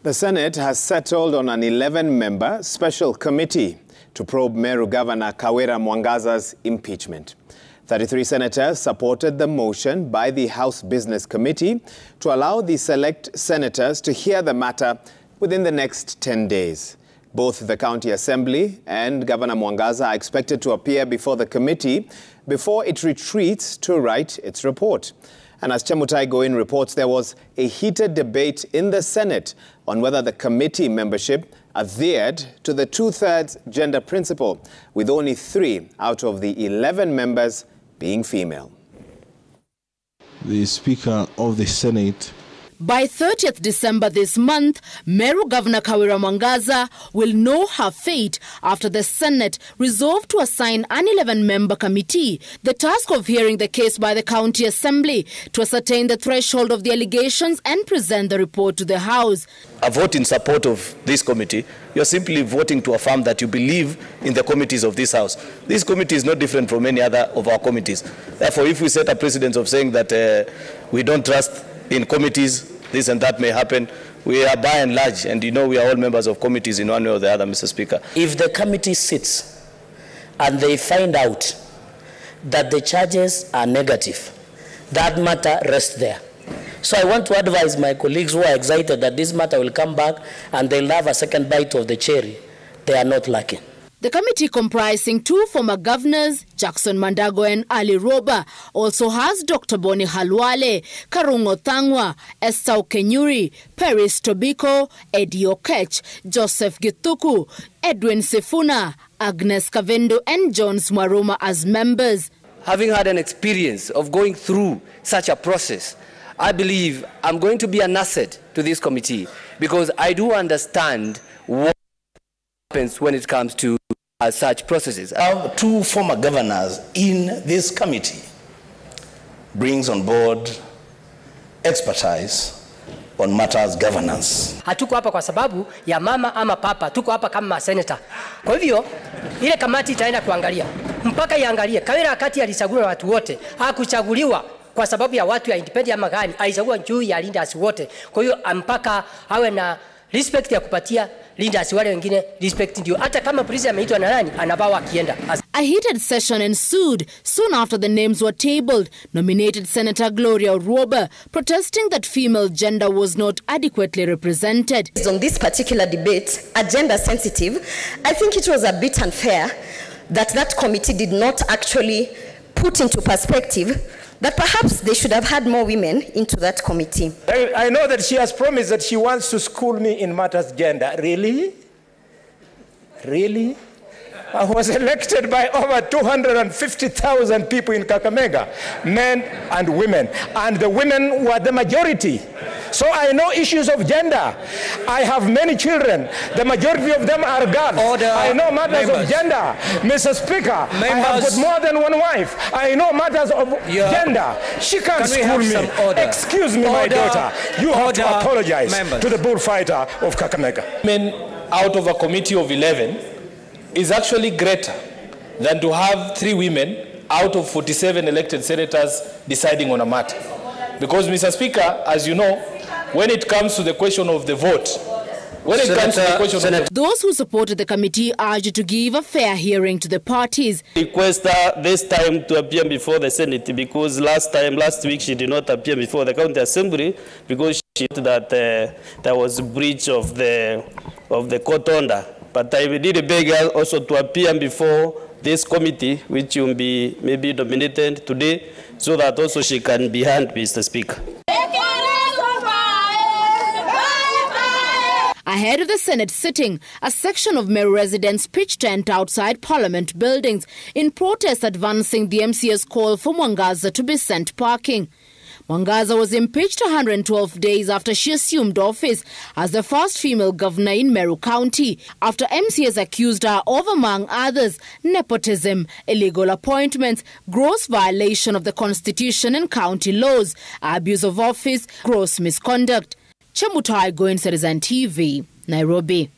The Senate has settled on an 11-member special committee to probe Meru Governor Kawira Mwangaza's impeachment. 33 senators supported the motion by the House Business Committee to allow the select senators to hear the matter within the next 10 days. Both the County Assembly and Governor Mwangaza are expected to appear before the committee before it retreats to write its report. And as Chemutai Goin reports, there was a heated debate in the Senate on whether the committee membership adhered to the two-thirds gender principle, with only 3 out of the 11 members being female. The Speaker of the Senate. By 30th December this month, Meru Governor Kawira Mwangaza will know her fate after the Senate resolved to assign an 11-member committee the task of hearing the case by the County Assembly to ascertain the threshold of the allegations and present the report to the House. A vote in support of this committee, you're simply voting to affirm that you believe in the committees of this House. This committee is not different from any other of our committees. Therefore, if we set a precedent of saying that we don't trust in committees, this and that may happen, we are by and large, and you know we are all members of committees in one way or the other, Mr. Speaker. If the committee sits and they find out that the charges are negative, that matter rests there. So I want to advise my colleagues who are excited that this matter will come back and they'll have a second bite of the cherry. They are not lucky. The committee, comprising 2 former governors, Jackson Mandago and Ali Roba, also has Dr. Boni Halwale, Karungo Thangwa, Esther Kenyuri, Paris Tobiko, Eddie Okech, Joseph Githuku, Edwin Sifuna, Agnes Kavendo and Jones Mwaruma as members. Having had an experience of going through such a process, I believe I'm going to be an asset to this committee because I do understand what happens when it comes to such processes. Our 2 former governors in this committee brings on board expertise on matters governance. Hatuko hapa kwa sababu ya mama ama papa, tuko hapa kama senator. Kwa hivyo ile kamati itaenda kuangalia mpaka iangalie Kawira wakati alichaguliwa watu wote, hakuchaguliwa kwa sababu ya watu ya independent ama gani, alichagua juu ya leaders wote. Kwa hiyo mpaka awe na respect ya kupatia leaders wale wengine respect, ndio hata kama polisi ameitwa na nani anabawa akienda. A heated session ensued soon after the names were tabled. Nominated Senator Gloria Roba protesting that female gender was not adequately represented. On this particular debate, agenda sensitive, I think it was a bit unfair that committee did not actually put into perspective that perhaps they should have had more women into that committee. I know that she has promised that she wants to school me in matters gender. Really? Really? I was elected by over 250,000 people in Kakamega, men and women, and the women were the majority. So I know issues of gender. I have many children. The majority of them are girls. Order. I know matters of gender. Mr. Speaker, I have got more than one wife. I know matters of gender. She can't school me. Excuse me, my daughter. You have to apologize to the bullfighter of Kakamega. Men out of a committee of 11 is actually greater than to have 3 women out of 47 elected senators deciding on a matter. Because, Mr. Speaker, as you know, when it comes to the question of the vote, those who supported the committee urged to give a fair hearing to the parties. Request this time to appear before the Senate because last week she did not appear before the County Assembly because she said that there was a breach of the court order. But I did beg her also to appear before this committee, which will be maybe nominated today, so that also she can be heard, Mr. Speaker. Ahead of the Senate sitting, a section of Meru residents pitched tent outside Parliament buildings in protest advancing the MCA's call for Mwangaza to be sent parking. Mwangaza was impeached 112 days after she assumed office as the first female governor in Meru County, after MCAs accused her of, among others, nepotism, illegal appointments, gross violation of the Constitution and county laws, abuse of office, gross misconduct. Chemutai Goin, Citizen TV, Nairobi.